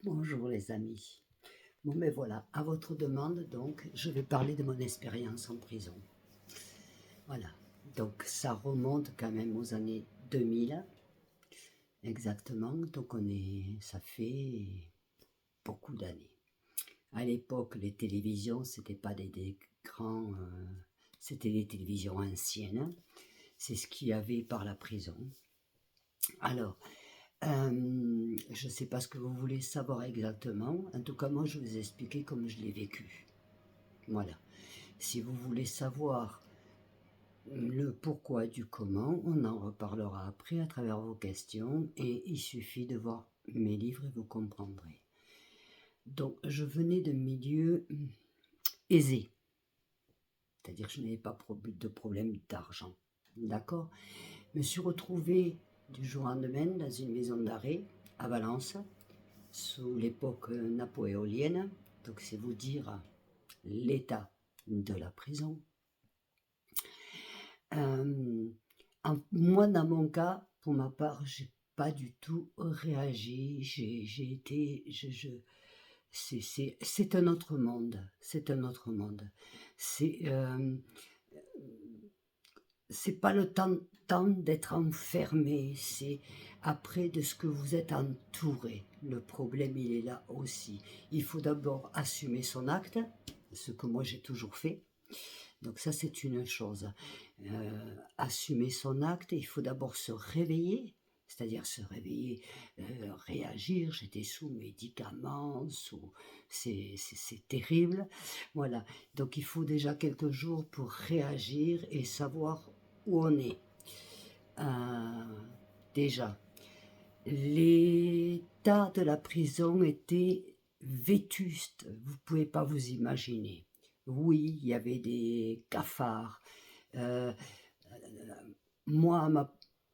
Bonjour les amis. Bon mais voilà, à votre demande donc, je vais parler de mon expérience en prison. Voilà, donc ça remonte quand même aux années 2000, exactement, donc ça fait beaucoup d'années. À l'époque, les télévisions, c'était pas des grands, c'était des télévisions anciennes, c'est ce qu'il y avait par la prison. Alors, je ne sais pas ce que vous voulez savoir exactement, en tout cas moi je vais vous expliquer comme je l'ai vécu. Voilà. Si vous voulez savoir le pourquoi du comment, on en reparlera après à travers vos questions et il suffit de voir mes livres et vous comprendrez. Donc, je venais de milieux aisés, c'est-à-dire que je n'avais pas de problème d'argent. D'accord. Je me suis retrouvée du jour au lendemain dans une maison d'arrêt à Valence, sous l'époque napoléonienne. Donc, c'est vous dire l'état de la prison. Moi, dans mon cas, pour ma part, j'ai pas du tout réagi. J'ai été, c'est un autre monde. C'est un autre monde. C'est c'est pas le temps d'être enfermé. C'est après de ce que vous êtes entouré. Le problème, il est là aussi. Il faut d'abord assumer son acte, ce que moi j'ai toujours fait. Donc ça, c'est une chose. Assumer son acte, il faut d'abord se réveiller, c'est-à-dire se réveiller, réagir. J'étais sous médicaments, c'est terrible. Voilà, donc il faut déjà quelques jours pour réagir et savoir où on est. Déjà, l'état de la prison était vétuste, vous ne pouvez pas vous imaginer. Oui, il y avait des cafards. Euh, Moi,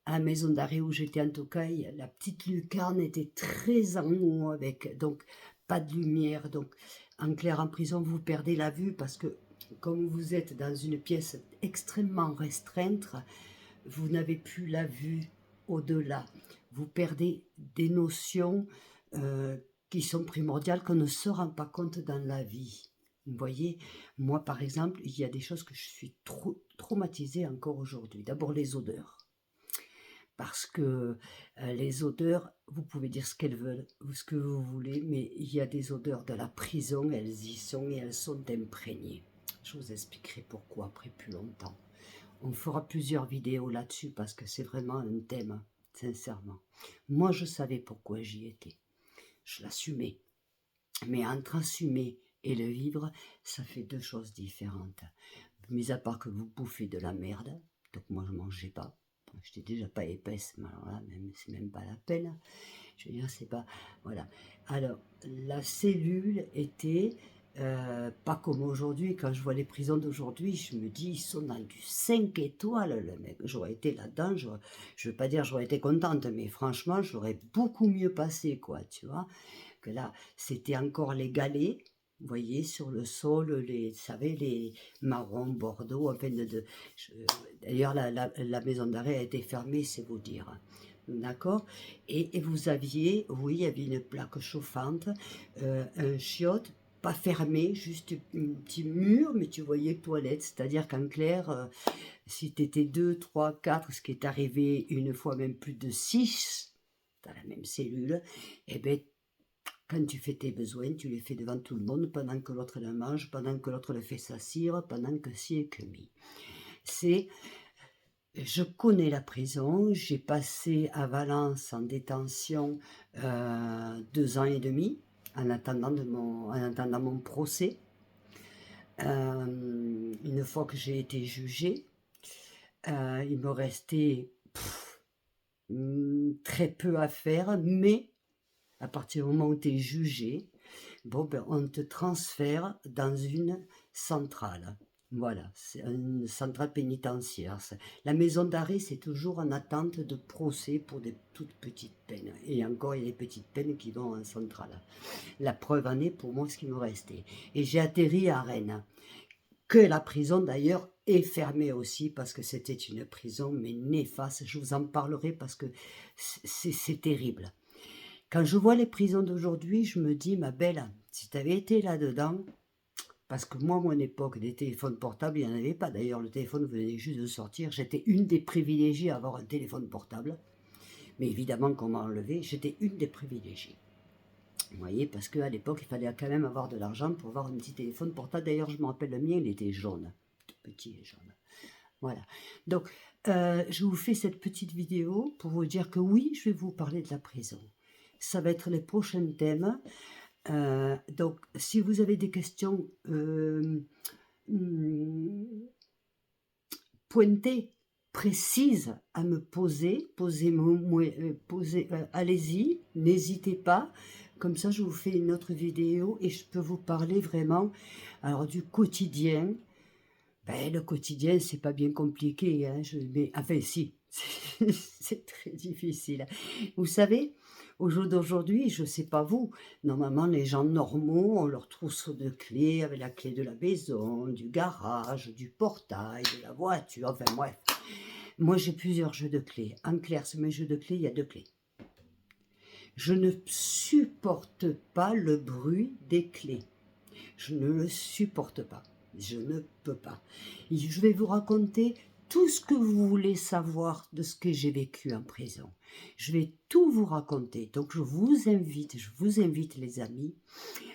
à la maison d'arrêt où j'étais en tout cas, la petite lucarne était très en haut avec donc pas de lumière. Donc en clair, en prison, vous perdez la vue parce que comme vous êtes dans une pièce extrêmement restreinte, vous n'avez plus la vue au-delà. Vous perdez des notions qui sont primordiales qu'on ne se rend pas compte dans la vie. Vous voyez, moi par exemple, il y a des choses que je suis traumatisée encore aujourd'hui. D'abord les odeurs. Parce que les odeurs, vous pouvez dire ce qu'elles veulent, ou ce que vous voulez, mais il y a des odeurs de la prison, elles y sont et elles sont imprégnées. Je vous expliquerai pourquoi après plus longtemps. On fera plusieurs vidéos là-dessus parce que c'est vraiment un thème, sincèrement. Moi, je savais pourquoi j'y étais. Je l'assumais. Mais entre assumer et le vivre, ça fait deux choses différentes. Mis à part que vous bouffez de la merde, donc moi je mangeais pas. J'étais déjà pas épaisse, mais alors là, c'est même pas la peine. Je veux dire, c'est pas. Voilà. Alors, la cellule était pas comme aujourd'hui. Quand je vois les prisons d'aujourd'hui, je me dis, ils sont dans du 5 étoiles, le mec. J'aurais été là-dedans, je veux pas dire j'aurais été contente, mais franchement, j'aurais beaucoup mieux passé, quoi, tu vois. Que là, c'était encore les galets. Vous voyez, sur le sol, vous savez, les marrons, bordeaux, enfin d'ailleurs, la maison d'arrêt a été fermée, c'est vous dire. D'accord. Et vous aviez, oui, il y avait une plaque chauffante, un chiotte, pas fermé, juste un petit mur, mais tu voyais toilette, c'est-à-dire qu'en clair, si tu étais 2, 3, 4, ce qui est arrivé une fois même plus de 6 dans la même cellule, eh bien, quand tu fais tes besoins, tu les fais devant tout le monde, pendant que l'autre le mange, pendant que l'autre le fait s'assire, pendant que ci et que mi. Je connais la prison, j'ai passé à Valence en détention 2 ans et demi en attendant mon procès. Une fois que j'ai été jugée, il me restait très peu à faire, mais à partir du moment où tu es jugé, bon, ben, on te transfère dans une centrale. Voilà, c'est une centrale pénitentiaire. La maison d'arrêt, c'est toujours en attente de procès pour des toutes petites peines. Et encore, il y a des petites peines qui vont en centrale. La preuve en est pour moi ce qui me restait. Et j'ai atterri à Rennes, que la prison d'ailleurs est fermée aussi parce que c'était une prison mais néfaste. Je vous en parlerai parce que c'est terrible. Quand je vois les prisons d'aujourd'hui, je me dis, ma belle, si tu avais été là-dedans, parce que moi, à mon époque, des téléphones portables, il n'y en avait pas. D'ailleurs, le téléphone venait juste de sortir. J'étais une des privilégiées à avoir un téléphone portable. Mais évidemment qu'on m'a enlevé, j'étais une des privilégiées. Vous voyez, parce qu'à l'époque, il fallait quand même avoir de l'argent pour avoir un petit téléphone portable. D'ailleurs, je me rappelle le mien, il était jaune. Tout petit et jaune. Voilà. Donc, je vous fais cette petite vidéo pour vous dire que oui, je vais vous parler de la prison. Ça va être les prochains thèmes. Donc, si vous avez des questions pointées, précises à me poser, allez-y, n'hésitez pas. Comme ça, je vous fais une autre vidéo et je peux vous parler vraiment alors, du quotidien. Ben, le quotidien, c'est pas bien compliqué, hein, mais enfin si, c'est très difficile. Vous savez, au jour d'aujourd'hui, je sais pas vous, normalement les gens normaux ont leur trousseau de clés avec la clé de la maison, du garage, du portail, de la voiture, enfin bref. Moi j'ai plusieurs jeux de clés. En clair, sur mes jeux de clés, il y a 2 clés. Je ne supporte pas le bruit des clés. Je ne le supporte pas. Je ne peux pas. Je vais vous raconter tout ce que vous voulez savoir de ce que j'ai vécu en prison. Je vais tout vous raconter. Donc je vous invite les amis,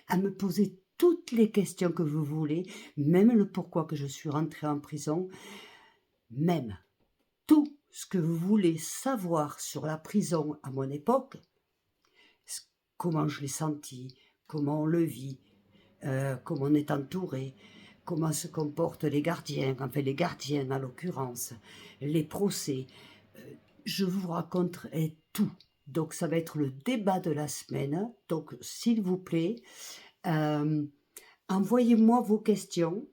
à me poser toutes les questions que vous voulez, même le pourquoi que je suis rentrée en prison, même tout ce que vous voulez savoir sur la prison à mon époque, comment je l'ai senti, comment on le vit, comment on est entouré, comment se comportent les gardiens, enfin les gardiennes en l'occurrence, les procès. Je vous raconterai tout. Donc ça va être le débat de la semaine. Donc s'il vous plaît, envoyez-moi vos questions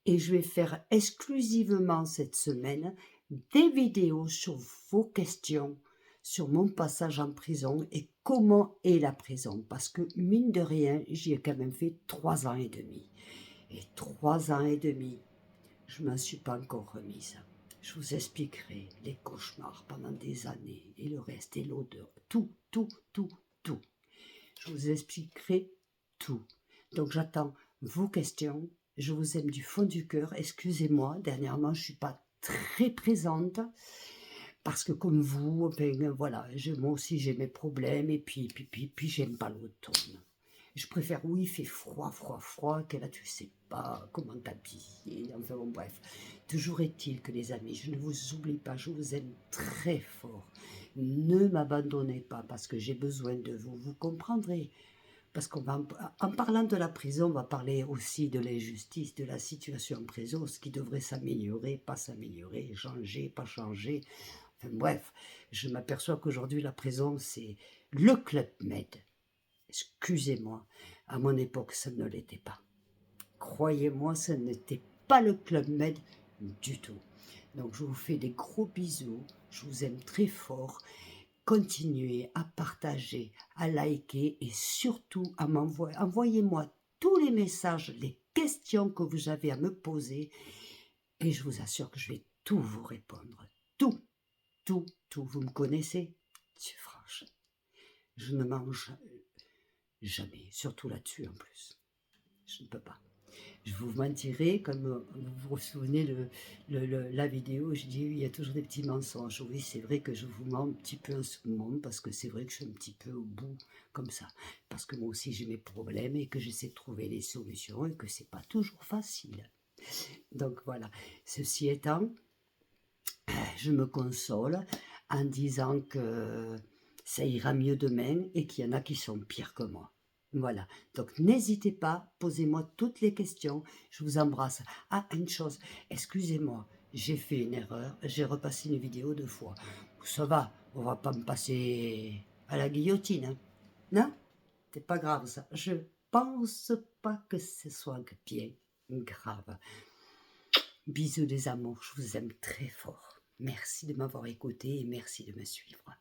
et je vais faire exclusivement cette semaine des vidéos sur vos questions, sur mon passage en prison et comment est la prison. Parce que mine de rien, j'y ai quand même fait 3 ans et demi. Et 3 ans et demi, je ne m'en suis pas encore remise. Je vous expliquerai les cauchemars pendant des années et le reste et l'odeur. Tout. Je vous expliquerai tout. Donc j'attends vos questions. Je vous aime du fond du cœur. Excusez-moi, dernièrement, je ne suis pas très présente. Parce que comme vous, ben, voilà, moi aussi j'ai mes problèmes et puis j'aime pas l'automne. Je préfère, oui, il fait froid, que là tu sais pas comment t'habiller, enfin bon bref. Toujours est-il que les amis, je ne vous oublie pas, je vous aime très fort. Ne m'abandonnez pas parce que j'ai besoin de vous, vous comprendrez. Parce en parlant de la prison, on va parler aussi de l'injustice, de la situation en prison, ce qui devrait s'améliorer, pas s'améliorer, changer, pas changer. Enfin, bref, je m'aperçois qu'aujourd'hui la prison c'est le Club Med. Excusez-moi, à mon époque, ça ne l'était pas. Croyez-moi, ça n'était pas le Club Med du tout. Donc, je vous fais des gros bisous. Je vous aime très fort. Continuez à partager, à liker et surtout à m'envoyer. Envoyez-moi tous les messages, les questions que vous avez à me poser. Et je vous assure que je vais tout vous répondre. Tout. Vous me connaissez? C'est franche. Je ne mange jamais, surtout là-dessus en plus. Je ne peux pas. Je vous mentirai, comme vous vous souvenez de la vidéo, je dis il y a toujours des petits mensonges. Oui, c'est vrai que je vous mens un petit peu en ce moment, parce que c'est vrai que je suis un petit peu au bout comme ça. Parce que moi aussi j'ai mes problèmes et que j'essaie de trouver les solutions et que c'est pas toujours facile. Donc voilà, ceci étant, je me console en disant que ça ira mieux demain et qu'il y en a qui sont pires que moi. Voilà, donc n'hésitez pas, posez-moi toutes les questions, je vous embrasse. Ah, une chose, excusez-moi, j'ai fait une erreur, j'ai repassé une vidéo 2 fois. Ça va, on va pas me passer à la guillotine, hein. Non, c'est pas grave ça, je pense pas que ce soit bien grave. Bisous des amours, je vous aime très fort. Merci de m'avoir écouté et merci de me suivre.